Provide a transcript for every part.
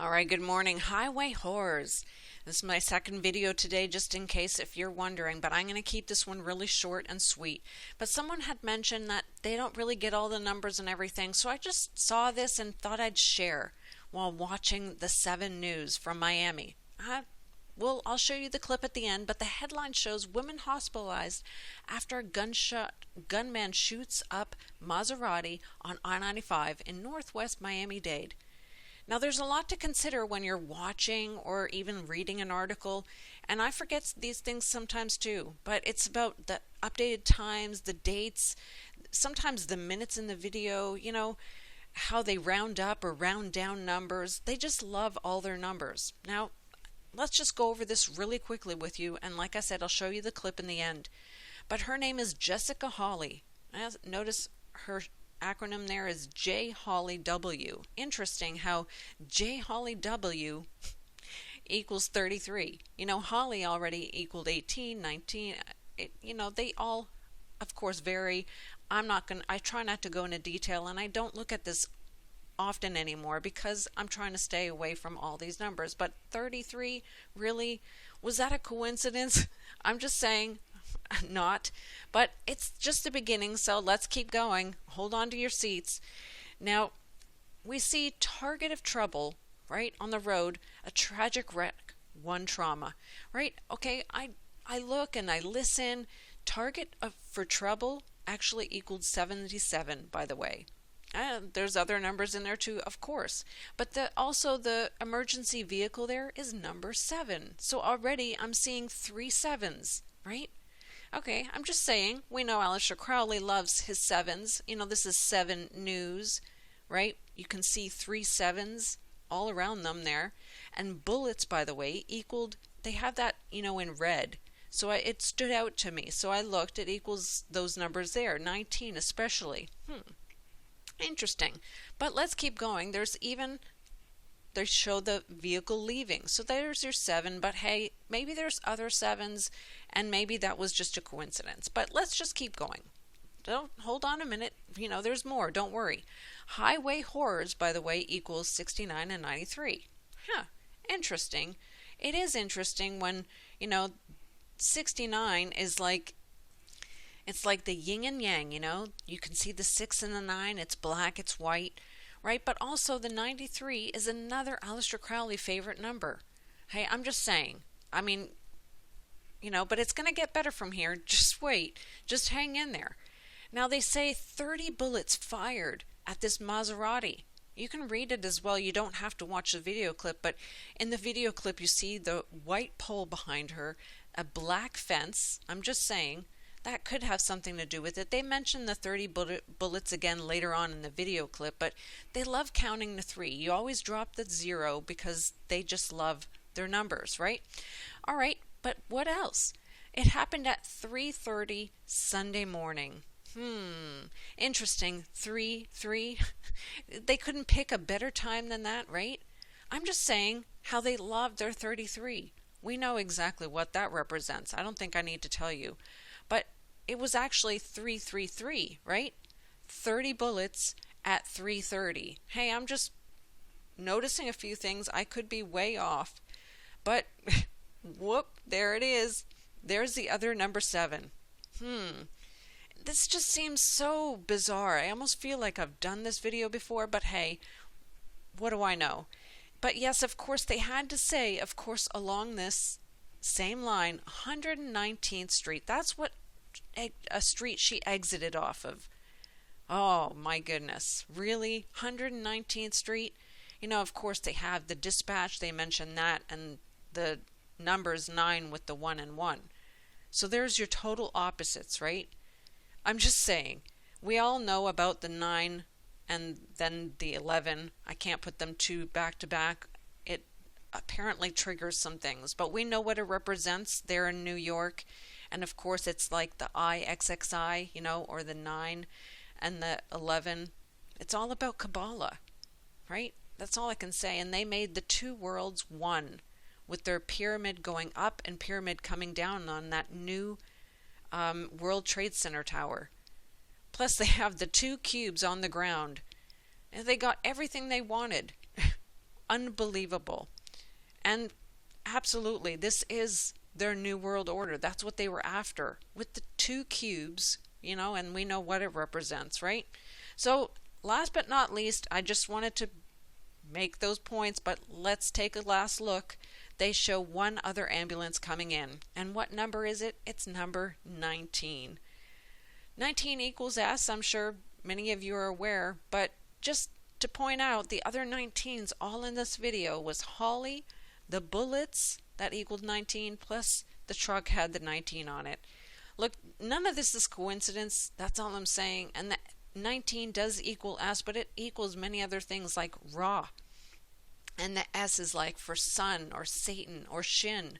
All right, good morning, Highway Horrors. This is my second video today, just in case if you're wondering, but I'm going to keep this one really short and sweet. But someone had mentioned that they don't really get all the numbers and everything, so I just saw this and thought I'd share while watching the 7 News from Miami. I'll show you the clip at the end, but the headline shows women hospitalized after a gunman shoots up Maserati on I-95 in northwest Miami-Dade. Now, there's a lot to consider when you're watching or even reading an article, and I forget these things sometimes too, but it's about the updated times, the dates, sometimes the minutes in the video, how they round up or round down numbers. They just love all their numbers. Now, let's just go over this really quickly with you, and like I said, I'll show you the clip in the end. But her name is Jessica Hawley. Notice her acronym there is J Hawley W. Interesting how J Hawley W equals 33. Hawley already equaled 18, 19. They all, of course, vary. I try not to go into detail, and I don't look at this often anymore because I'm trying to stay away from all these numbers. But 33, really? Was that a coincidence? I'm just saying. Not, but it's just the beginning, so let's keep going. Hold on to your seats. Now, we see target of trouble, right, on the road, a tragic wreck, one trauma, right? Okay, I look and I listen. Target for trouble actually equaled 77, by the way. There's other numbers in there too, of course, but also the emergency vehicle there is number 7. So already I'm seeing 3 sevens, right? Okay, I'm just saying, we know Aleister Crowley loves his 7s. This is 7 News, right? You can see 3 sevens all around them there. And bullets, by the way, they have that, in red. So it stood out to me. So I looked, it equals those numbers there, 19 especially. Interesting. But let's keep going. They show the vehicle leaving. So there's your 7, but hey, maybe there's other 7s, and maybe that was just a coincidence. But let's just keep going. Don't hold on a minute. There's more. Don't worry. Highway Horrors, by the way, equals 69 and 93. Interesting. It is interesting when, 69 is it's like the yin and yang, You can see the 6 and the 9. It's black, it's white. Right, but also the 93 is another Aleister Crowley favorite number. Hey, I'm just saying. But it's going to get better from here. Just wait. Just hang in there. Now, they say 30 bullets fired at this Maserati. You can read it as well. You don't have to watch the video clip, but in the video clip, you see the white pole behind her, a black fence. I'm just saying. That could have something to do with it. They mention the 30 bullets again later on in the video clip, but they love counting the 3. You always drop the 0 because they just love their numbers, right? All right, but what else? It happened at 3:30 Sunday morning. Interesting. 3:3. They couldn't pick a better time than that, right? I'm just saying how they love their 33. We know exactly what that represents. I don't think I need to tell you. But it was actually 333, right? 30 bullets at 3:30. Hey, I'm just noticing a few things. I could be way off. But, whoop, there it is. There's the other number 7. This just seems so bizarre. I almost feel like I've done this video before, but hey, what do I know? But yes, of course, they had to say, of course, along this same line, 119th Street. That's what a street she exited off of. Oh my goodness. Really? 119th Street? Of course they have the dispatch. They mention that and the numbers 9 with the 1 and 1. So there's your total opposites, right? I'm just saying. We all know about the 9 and then the 11. I can't put them 2 back to back. It apparently triggers some things, but we know what it represents there in New York. And of course it's like the IXXI, or the 9 and the 11. It's all about Kabbalah, right? That's all I can say. And they made the 2 worlds one with their pyramid going up and pyramid coming down on that new World Trade Center tower. Plus they have the 2 cubes on the ground. And they got everything they wanted. unbelievable. And absolutely, this is their new world order. That's what they were after with the two cubes, and we know what it represents, right? So last but not least, I just wanted to make those points, but let's take a last look. They show one other ambulance coming in. And what number is it? It's number 19. 19 equals S, I'm sure many of you are aware, but just to point out, the other 19s all in this video was Holly, the bullets, that equaled 19, plus the truck had the 19 on it. Look, none of this is coincidence, that's all I'm saying, and the 19 does equal S, but it equals many other things like Ra. And the S is like for sun or Satan or Shin.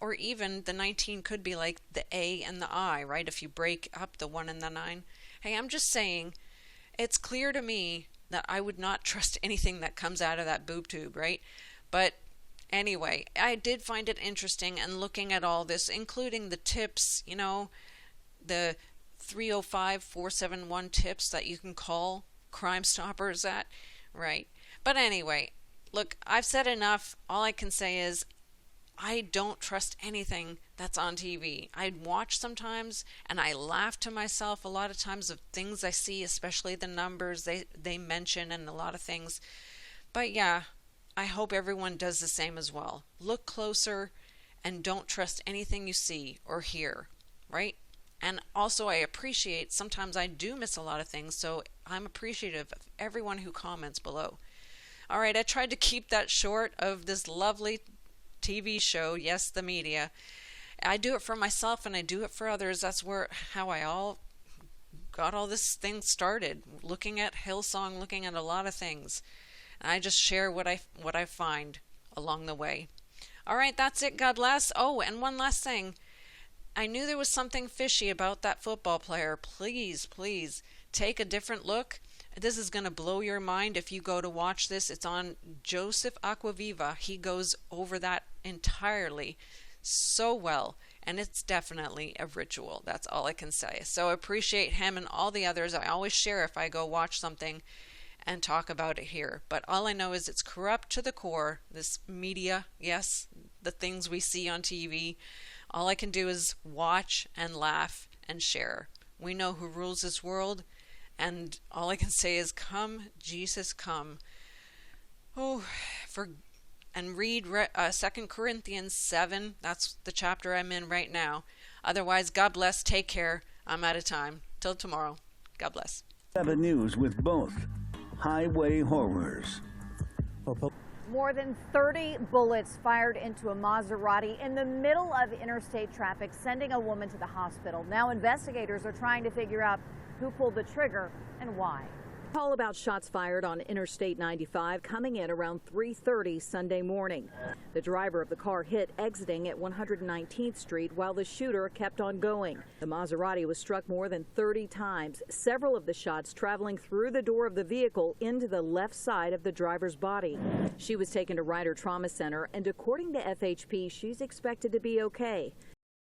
Or even the 19 could be like the A and the I, right? If you break up the 1 and the 9. Hey, I'm just saying, it's clear to me that I would not trust anything that comes out of that boob tube, right? But anyway, I did find it interesting, and looking at all this, including the tips, the 305-471 tips that you can call Crime Stoppers at, right? But anyway, look, I've said enough. All I can say is I don't trust anything that's on TV. I watch sometimes and I laugh to myself a lot of times of things I see, especially the numbers they mention and a lot of things. But yeah, I hope everyone does the same as well. Look closer and don't trust anything you see or hear, right? And also I appreciate, sometimes I do miss a lot of things, so I'm appreciative of everyone who comments below. All right, I tried to keep that short of this lovely TV show, yes, the media. I do it for myself and I do it for others. That's how I all got all this thing started, looking at Hillsong, looking at a lot of things. And I just share what I find along the way. All right, that's it. God bless. Oh, and one last thing. I knew there was something fishy about that football player. Please, please take a different look. This is going to blow your mind if you go to watch this. It's on Joseph Aquaviva. He goes over that entirely so well, and it's definitely a ritual. That's all I can say. So I appreciate him and all the others. I always share if I go watch something and talk about it here. But all I know is it's corrupt to the core, this media, yes, the things we see on TV. All I can do is watch and laugh and share. We know who rules this world. And all I can say is, come, Jesus, come. And read 2 Corinthians 7. That's the chapter I'm in right now. Otherwise, God bless. Take care. I'm out of time. Till tomorrow. God bless. 7 News with both Highway Horrors. More than 30 bullets fired into a Maserati in the middle of interstate traffic, sending a woman to the hospital. Now investigators are trying to figure out who pulled the trigger and why. Call about shots fired on Interstate 95 coming in around 3:30 Sunday morning. The driver of the car hit exiting at 119th Street while the shooter kept on going. The Maserati was struck more than 30 times, several of the shots traveling through the door of the vehicle into the left side of the driver's body. She was taken to Ryder Trauma Center, and according to FHP, she's expected to be okay.